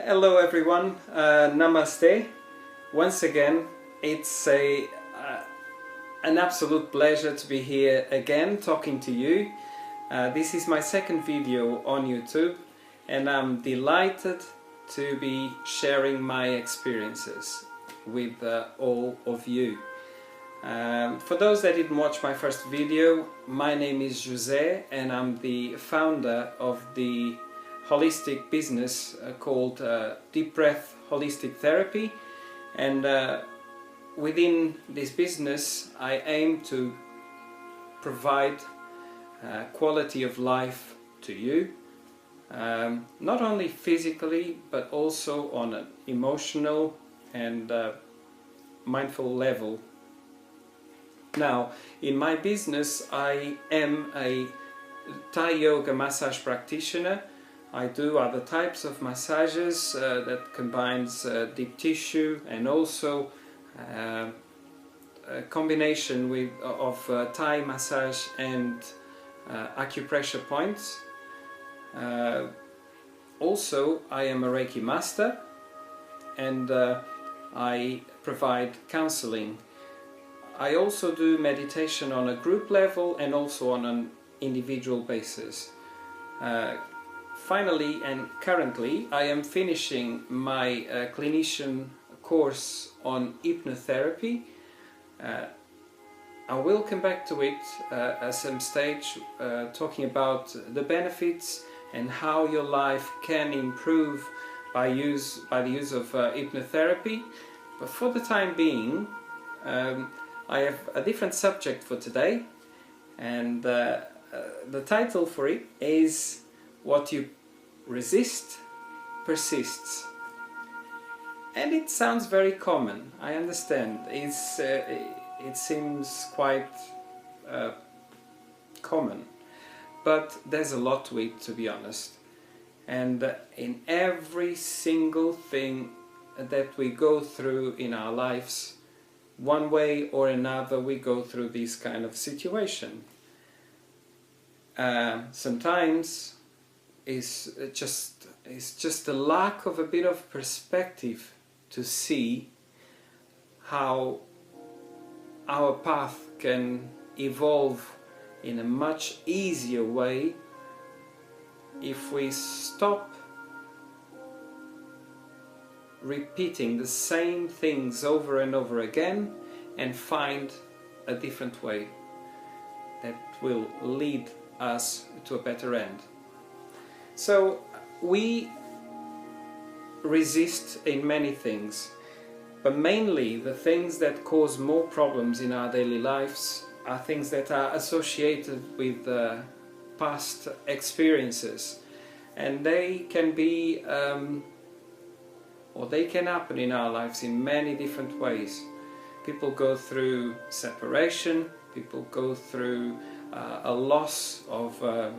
Hello everyone, Namaste. Once again, it's an absolute pleasure to be here again talking to you. This is my second video on YouTube and I'm delighted to be sharing my experiences with all of you. For those that didn't watch my first video, my name is José and I'm the founder of the holistic business called Deep Breath Holistic Therapy, and within this business I aim to provide quality of life to you, not only physically but also on an emotional and mindful level. Now, in my business I am a Thai yoga massage practitioner. I do other types of massages that combines deep tissue and also a combination of Thai massage and acupressure points. Also, I am a Reiki master and I provide counseling. I also do meditation on a group level and also on an individual basis. Finally and currently I am finishing my clinician course on hypnotherapy. I will come back to it at some stage, talking about the benefits and how your life can improve by the use of hypnotherapy. But for the time being, I have a different subject for today, and the title for it is "What You Resist persists." And it sounds very common, I understand. It seems quite common, but there's a lot to it, to be honest. And in every single thing that we go through in our lives, one way or another we go through this kind of situation. Sometimes it's just a lack of a bit of perspective to see how our path can evolve in a much easier way if we stop repeating the same things over and over again and find a different way that will lead us to a better end. So we resist in many things, but mainly the things that cause more problems in our daily lives are things that are associated with past experiences, and they can be or they can happen in our lives in many different ways. People go through separation, people go through a loss of a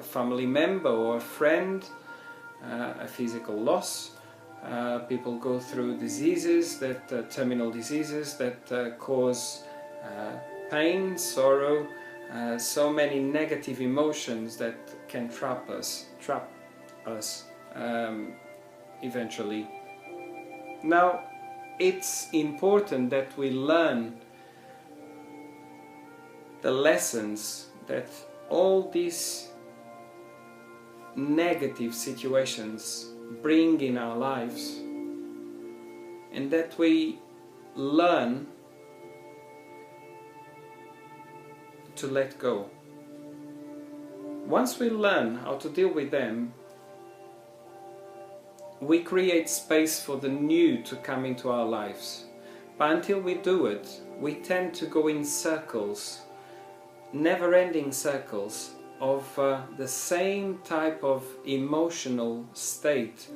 family member or a friend, a physical loss. People go through diseases, terminal diseases that cause pain, sorrow, so many negative emotions that can trap us eventually. Now, it's important that we learn the lessons that all these negative situations bring in our lives, and that we learn to let go. Once we learn how to deal with them, we create space for the new to come into our lives. But until we do it, we tend to go in circles, never-ending circles of the same type of emotional state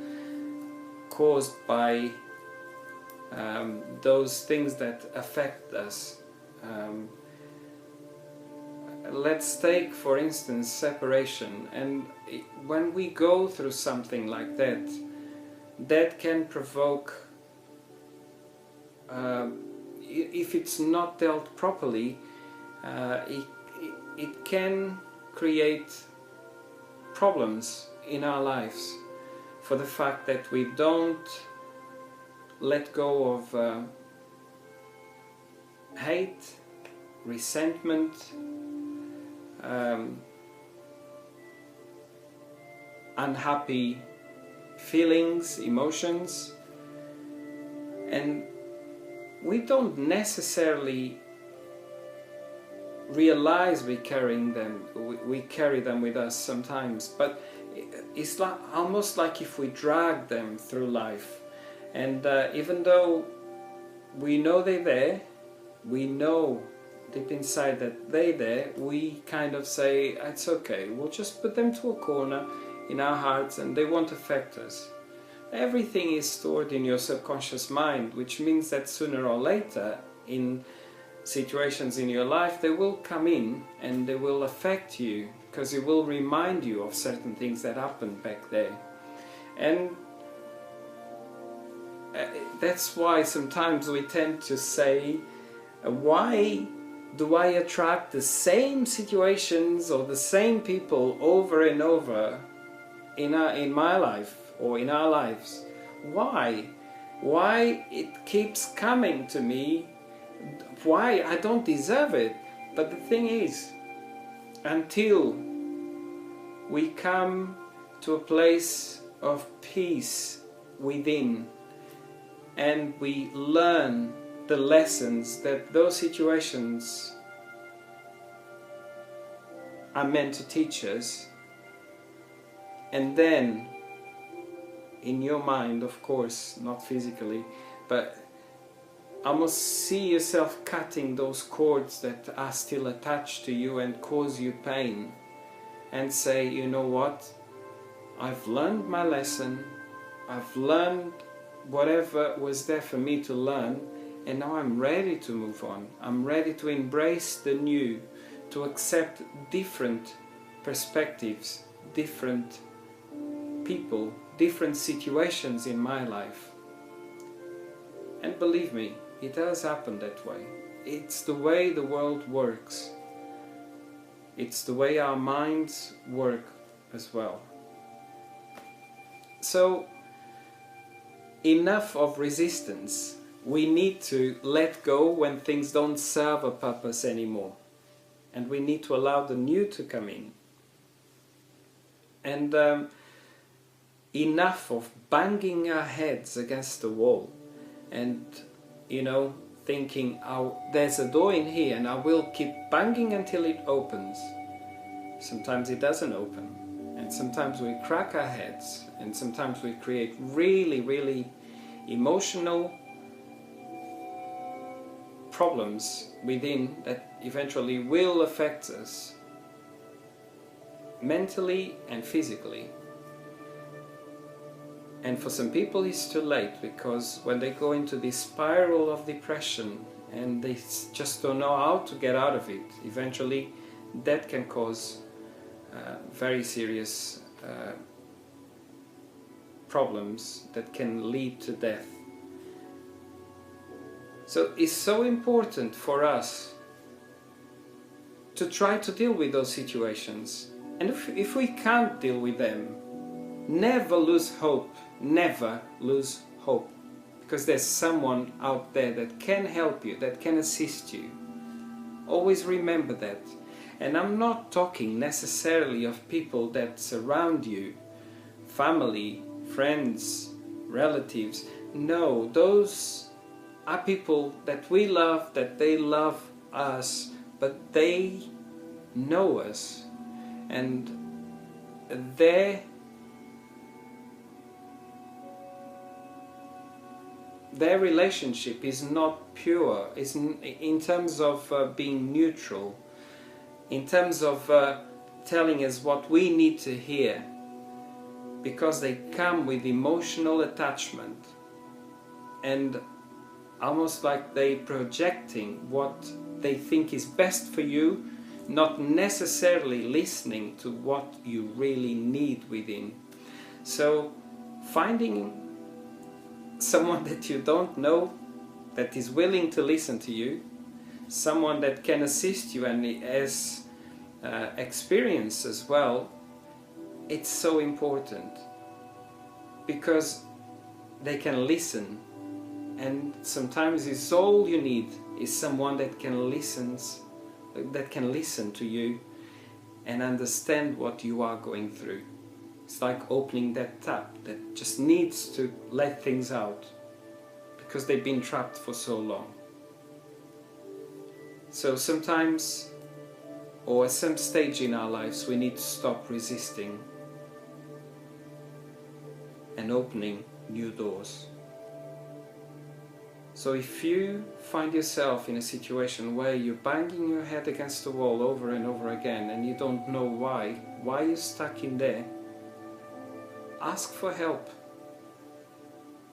caused by those things that affect us. Let's take, for instance, separation. And when we go through something like that, that can provoke, if it's not dealt properly, it can create problems in our lives. for the fact that we don't let go of hate, resentment, unhappy feelings, emotions, and we don't necessarily realize we carry them with us sometimes, but it's like, almost like if we drag them through life, and even though we know they're there, we know deep inside that they're there, we kind of say, it's okay, we'll just put them to a corner in our hearts and they won't affect us. Everything is stored in your subconscious mind, which means that sooner or later in situations in your life they will come in and they will affect you, because it will remind you of certain things that happened back there. And that's why sometimes we tend to say, why do I attract the same situations or the same people over and over in my life or in our lives? Why it keeps coming to me? Why? I don't deserve it. But the thing is, until we come to a place of peace within and we learn the lessons that those situations are meant to teach us, and then in your mind, of course, not physically, but almost see yourself cutting those cords that are still attached to you and cause you pain, and say, you know what, I've learned my lesson, I've learned whatever was there for me to learn, and now I'm ready to move on. I'm ready to embrace the new, to accept different perspectives, different people, different situations in my life. And believe me, it does happen that way. It's the way the world works. It's the way our minds work as well. So, enough of resistance. We need to let go when things don't serve a purpose anymore. And we need to allow the new to come in. And enough of banging our heads against the wall and, you know, thinking, oh, there's a door in here and I will keep banging until it opens. Sometimes it doesn't open, and sometimes we crack our heads, and sometimes we create really, really emotional problems within that eventually will affect us mentally and physically. And for some people it's too late, because when they go into this spiral of depression and they just don't know how to get out of it, eventually that can cause very serious problems that can lead to death. So it's so important for us to try to deal with those situations. And if we can't deal with them, never lose hope. Never lose hope. Because there's someone out there that can help you, that can assist you. Always remember that. And I'm not talking necessarily of people that surround you, family, friends, relatives. No, those are people that we love, that they love us, but they know us, and their relationship is not pure, is in terms of being neutral, in terms of telling us what we need to hear, because they come with emotional attachment and almost like they projecting what they think is best for you, not necessarily listening to what you really need within. So finding someone that you don't know that is willing to listen to you, someone that can assist you and has experience as well, it's so important. because they can listen, and sometimes it's all you need is someone that can listen to you and understand what you are going through. It's like opening that tap that just needs to let things out because they've been trapped for so long. So sometimes, or at some stage in our lives, we need to stop resisting and opening new doors. So if you find yourself in a situation where you're banging your head against the wall over and over again and you don't know why you're stuck in there, ask for help.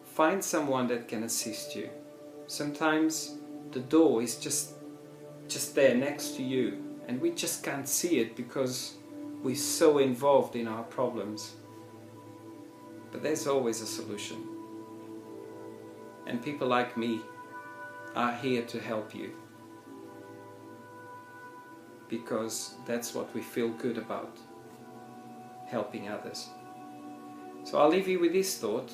Find someone that can assist you. Sometimes the door is just there next to you and we just can't see it because we're so involved in our problems. But there's always a solution. And people like me are here to help you, because that's what we feel good about, helping others. So I'll leave you with this thought,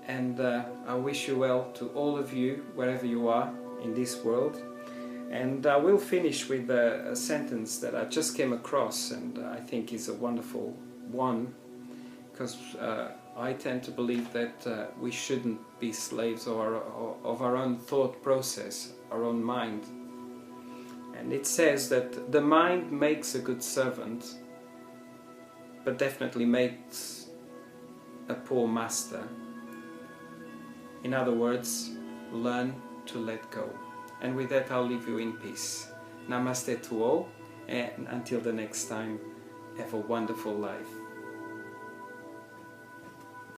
and I wish you well to all of you, wherever you are in this world. And I will finish with a sentence that I just came across, and I think is a wonderful one, because I tend to believe that we shouldn't be slaves of our own thought process, our own mind. And it says that the mind makes a good servant, but definitely makes a poor master. In other words, learn to let go. And with that, I'll leave you in peace. Namaste to all, and until the next time, have a wonderful life.